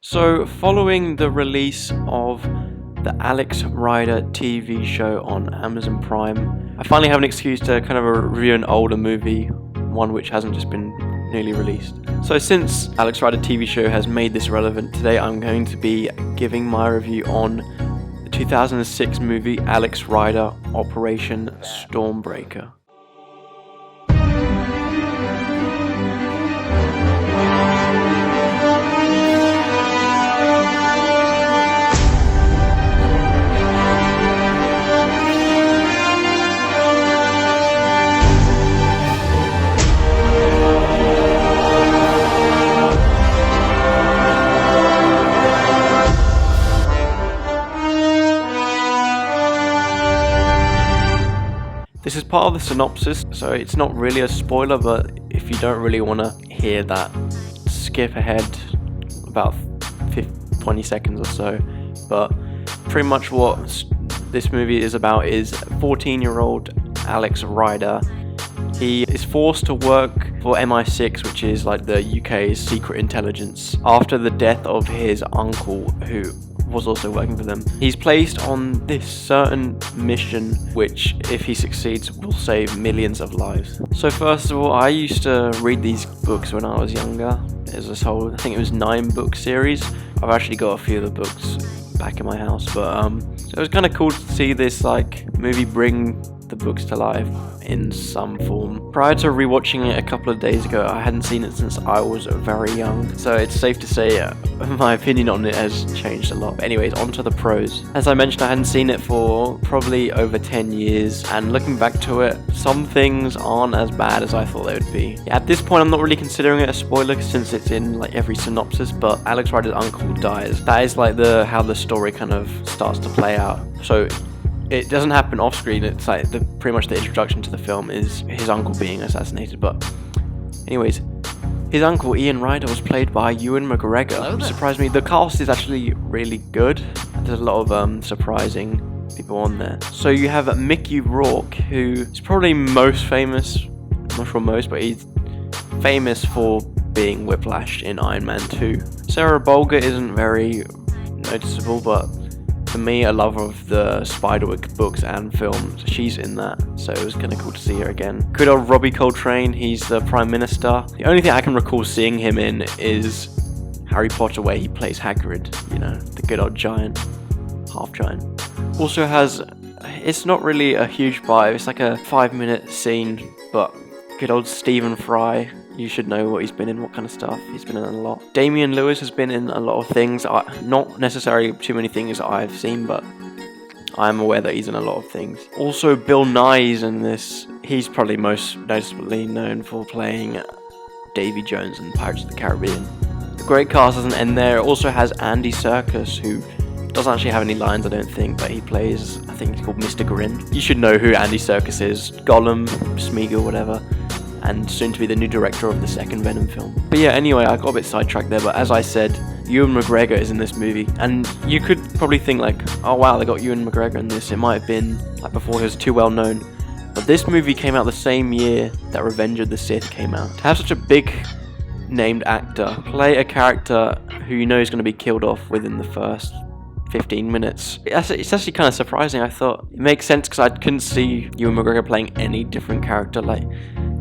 So, following the release of the Alex Rider TV show on Amazon Prime, I finally have an excuse to kind of review an older movie, one which hasn't just been newly released. So since Alex Rider TV show has made this relevant, today I'm going to be giving my review on the 2006 movie Alex Rider Operation Stormbreaker. This is part of the synopsis, so it's not really a spoiler, but if you don't really want to hear that, skip ahead about 20 seconds or so. But pretty much what this movie is about is 14-year-old Alex Rider. He is forced to work for MI6, which is like the UK's secret intelligence, after the death of his uncle, who was also working for them. He's placed on this certain mission which, if he succeeds, will save millions of lives. So first of all, I used to read these books when I was younger. There's this whole, I think it was 9-book series. I've actually got a few of the books back in my house, but so it was kind of cool to see this like movie bring the books to life in some form. Prior to rewatching it a couple of days ago, I hadn't seen it since I was very young, so it's safe to say my opinion on it has changed a lot. But anyways, on to the pros. As I mentioned, I hadn't seen it for probably over 10 years, and looking back to it, some things aren't as bad as I thought they would be. At this point, I'm not really considering it a spoiler since it's in like every synopsis, but Alex Rider's uncle dies. That is like how the story kind of starts to play out. So it doesn't happen off screen. It's like pretty much the introduction to the film is his uncle being assassinated. But anyways, his uncle Ian Ryder was played by Ewan McGregor. Surprised me. The cast is actually really good. There's a lot of surprising people on there. So you have Mickey Rourke, who is probably most famous. I'm not sure most, but he's famous for being Whiplash in Iron Man 2. Sarah Bulger isn't very noticeable, but for me, a lover of the Spiderwick books and films, she's in that, so it was kind of cool to see her again. Good old Robbie Coltrane, he's the Prime Minister. The only thing I can recall seeing him in is Harry Potter, where he plays Hagrid, you know, the good old giant, half giant. Also has, it's not really a huge vibe, it's like a 5-minute scene, but good old Stephen Fry. You should know what he's been in, what kind of stuff. He's been in a lot. Damian Lewis has been in a lot of things. Not necessarily too many things that I've seen, but I'm aware that he's in a lot of things. Also, Bill Nye's in this. He's probably most noticeably known for playing Davy Jones in Pirates of the Caribbean. The great cast doesn't end there. It also has Andy Serkis, who doesn't actually have any lines, I don't think, but he plays, I think he's called Mr. Grin. You should know who Andy Serkis is. Gollum, Smeagol, whatever. And soon to be the new director of the second Venom film. But yeah, anyway, I got a bit sidetracked there, but as I said, Ewan McGregor is in this movie, and you could probably think like, oh wow, they got Ewan McGregor in this. It might have been like before he was too well known, but this movie came out the same year that Revenge of the Sith came out. To have such a big named actor play a character who you know is going to be killed off within the first 15 minutes, it's actually kind of surprising. I thought it makes sense because I couldn't see Ewan McGregor playing any different character. Like,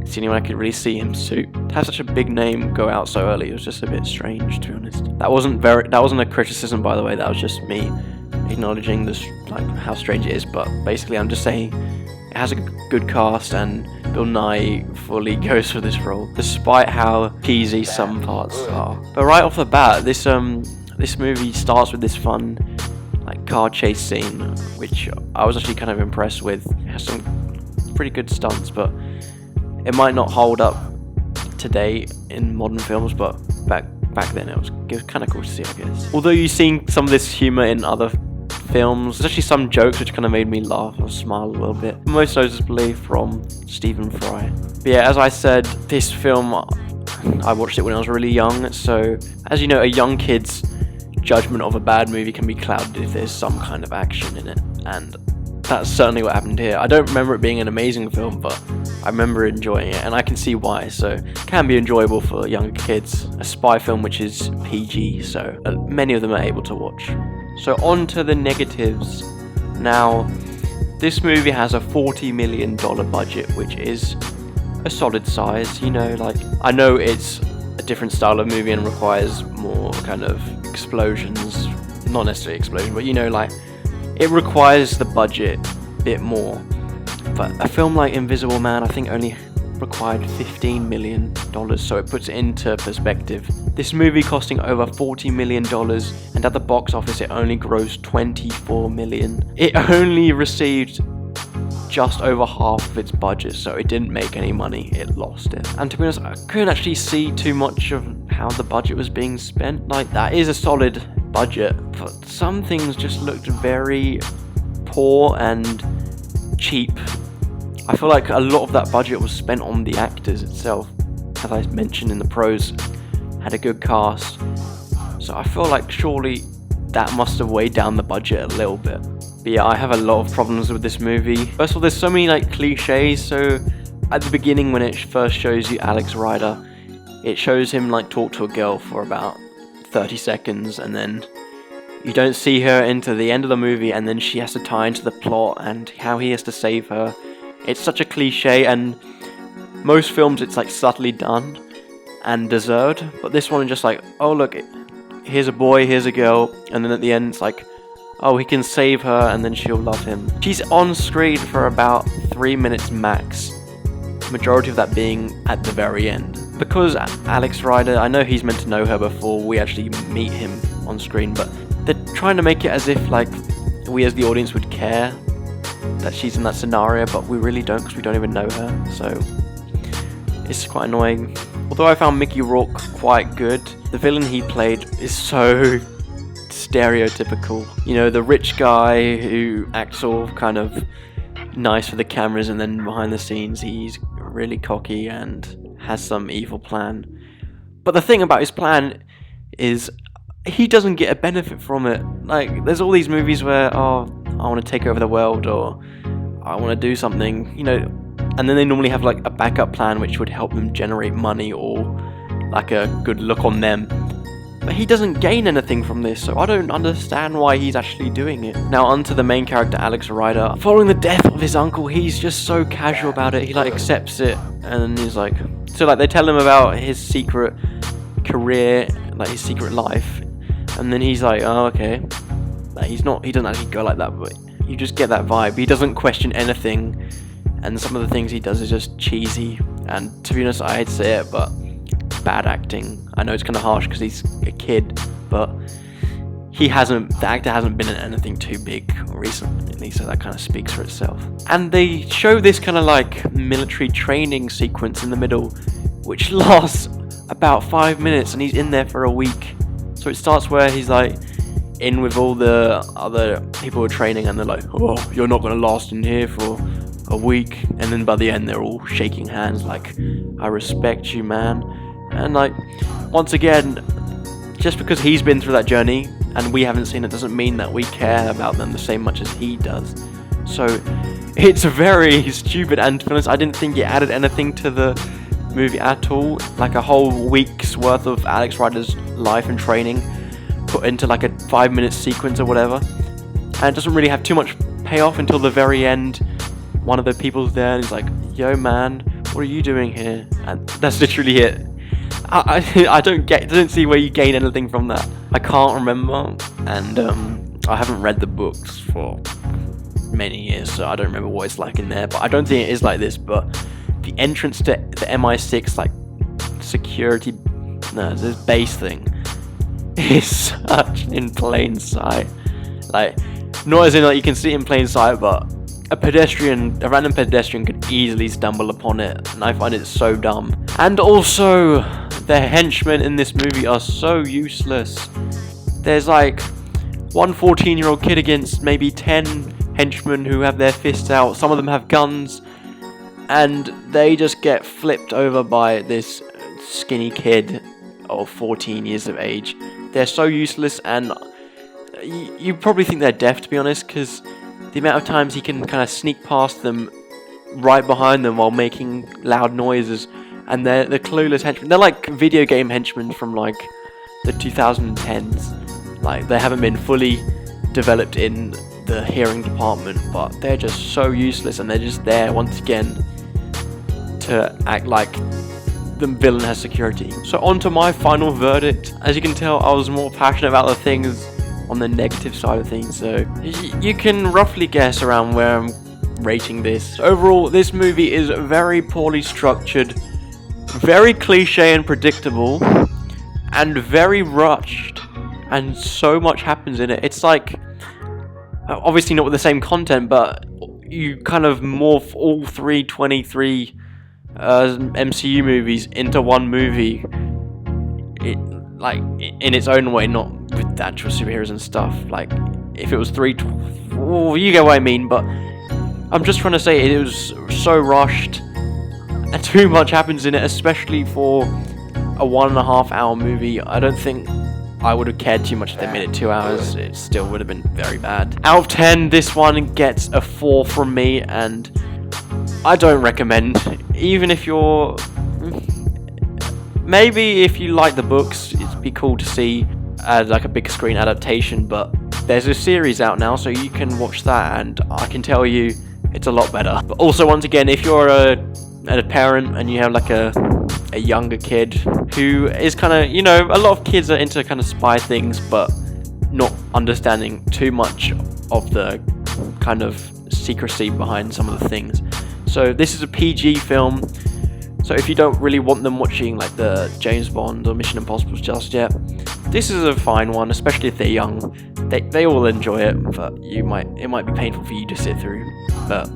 it's the only one I could really see him suit. To have such a big name go out so early, it was just a bit strange, to be honest. That wasn't a criticism, by the way. That was just me acknowledging this, like, how strange it is. But basically, I'm just saying it has a good cast, and Bill Nye fully goes for this role, despite how cheesy some parts are. But right off the bat, this movie starts with this fun, like, car chase scene, which I was actually kind of impressed with. It has some pretty good stunts, but it might not hold up today in modern films, but back then it was kind of cool to see, I guess. Although you've seen some of this humour in other films, there's actually some jokes which kind of made me laugh or smile a little bit. Most noticeably from Stephen Fry. But yeah, as I said, this film, I watched it when I was really young, so as you know, a young kid's judgment of a bad movie can be clouded if there's some kind of action in it, and that's certainly what happened here. I don't remember it being an amazing film, but I remember enjoying it, and I can see why. So it can be enjoyable for younger kids. A spy film which is PG, so many of them are able to watch. So on to the negatives. Now, this movie has a $40 million budget, which is a solid size. You know, like, I know it's a different style of movie and requires more kind of explosions, not necessarily explosion, but you know, like, it requires the budget a bit more. But a film like Invisible Man, I think, only required $15 million, so it puts it into perspective. This movie costing over $40 million, and at the box office it only grossed $24 million. It only received just over half of its budget, so it didn't make any money, it lost it. And to be honest, I couldn't actually see too much of how the budget was being spent. Like, that is a solid budget, but some things just looked very poor and cheap. I feel like a lot of that budget was spent on the actors itself. As I mentioned in the pros, had a good cast, so I feel like surely that must have weighed down the budget a little bit. But yeah, I have a lot of problems with this movie. First of all, there's so many like cliches. So at the beginning, when it first shows you Alex Rider, it shows him like talk to a girl for about 30 seconds, and then you don't see her into the end of the movie, and then she has to tie into the plot and how he has to save her. It's such a cliche, and most films it's like subtly done and deserved, but this one is just like, oh look, here's a boy, here's a girl, and then at the end it's like, oh, he can save her and then she'll love him. She's on screen for about 3 minutes max, majority of that being at the very end. Because Alex Rider, I know he's meant to know her before we actually meet him on screen, but they're trying to make it as if like we as the audience would care that she's in that scenario, but we really don't, because we don't even know her, so it's quite annoying. Although I found Mickey Rourke quite good, the villain he played is so stereotypical. You know, the rich guy who acts all kind of nice for the cameras, and then behind the scenes he's really cocky and has some evil plan. But the thing about his plan is he doesn't get a benefit from it. Like, there's all these movies where, oh, I want to take over the world, or I want to do something, you know, and then they normally have like a backup plan which would help them generate money or like a good look on them. But he doesn't gain anything from this, so I don't understand why he's actually doing it. Now onto the main character, Alex Rider. Following the death of his uncle, he's just so casual about it. He like accepts it, and he's like, so like they tell him about his secret career, like his secret life, and then he's like, oh okay. Like, he doesn't actually go like that, but you just get that vibe. He doesn't question anything, and some of the things he does is just cheesy, and to be honest, I hate to say it, but bad acting. I know it's kind of harsh because he's a kid, but the actor hasn't been in anything too big recently, so that kind of speaks for itself. And they show this kind of like military training sequence in the middle, which lasts about 5 minutes, and he's in there for a week. So it starts where he's like in with all the other people who are training, and they're like, oh, you're not going to last in here for a week, and then by the end they're all shaking hands like, I respect you, man. And like, once again, just because he's been through that journey and we haven't seen it doesn't mean that we care about them the same much as he does. So it's very stupid, and to be honest, I didn't think it added anything to the movie at all. Like a whole week's worth of Alex Rider's life and training put into like a 5-minute sequence or whatever, and it doesn't really have too much payoff until the very end. One of the people's there and he's like, yo man, what are you doing here? And that's literally it. I don't see where you gain anything from that. I can't remember, and I haven't read the books for many years, so I don't remember what it's like in there, but I don't think it is like this. But the entrance to the MI6 like security, this base thing is such in plain sight. Like, not as in like you can see it in plain sight, but a random pedestrian could easily stumble upon it, and I find it so dumb. And also, the henchmen in this movie are so useless. There's like one 14-year-old kid against maybe 10 henchmen who have their fists out. Some of them have guns, and they just get flipped over by this skinny kid of 14 years of age. They're so useless, and you probably think they're deaf, to be honest, because the amount of times he can kind of sneak past them right behind them while making loud noises, and they're the clueless henchmen. They're like video game henchmen from like the 2010s. Like, they haven't been fully developed in the hearing department, but they're just so useless, and they're just there once again to act like the villain has security. So on to my final verdict. As you can tell, I was more passionate about the things on the negative side of things, so you can roughly guess around where I'm rating this. Overall, this movie is very poorly structured, very cliche and predictable, and very rushed, and so much happens in it. It's like, obviously not with the same content, but you kind of morph all 323 MCU movies into one movie, like in its own way, not with the actual superheroes and stuff. Like, if it was you get what I mean. But I'm just trying to say it was so rushed, and too much happens in it, especially for a 1.5 hour movie. I don't think I would have cared too much if they made it 2 hours. It still would have been very bad. Out of 10, this one gets a 4 from me, and I don't recommend. Even if you're... Maybe if you like the books, it'd be cool to see like a big screen adaptation, but there's a series out now, so you can watch that, and I can tell you it's a lot better. But also, once again, if you're a parent and you have like a younger kid who is kind of, a lot of kids are into kind of spy things, but not understanding too much of the kind of secrecy behind some of the things. So this is a PG film, so if you don't really want them watching like the James Bond or Mission Impossible just yet, this is a fine one, especially if they're young. They all enjoy it, but it might be painful for you to sit through. But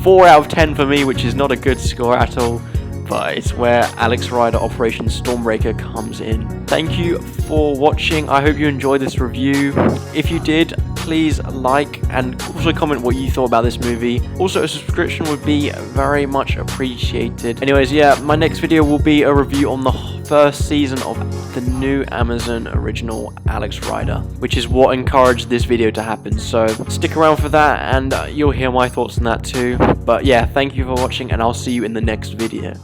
4 out of 10 for me, which is not a good score at all, but it's where Alex Rider Operation Stormbreaker comes in. Thank you for watching. I hope you enjoyed this review. If you did, please like and also comment what you thought about this movie. Also, a subscription would be very much appreciated. Anyways, yeah, my next video will be a review on the first season of the new Amazon original Alex Rider, which is what encouraged this video to happen. So stick around for that, and you'll hear my thoughts on that too. But yeah, thank you for watching, and I'll see you in the next video.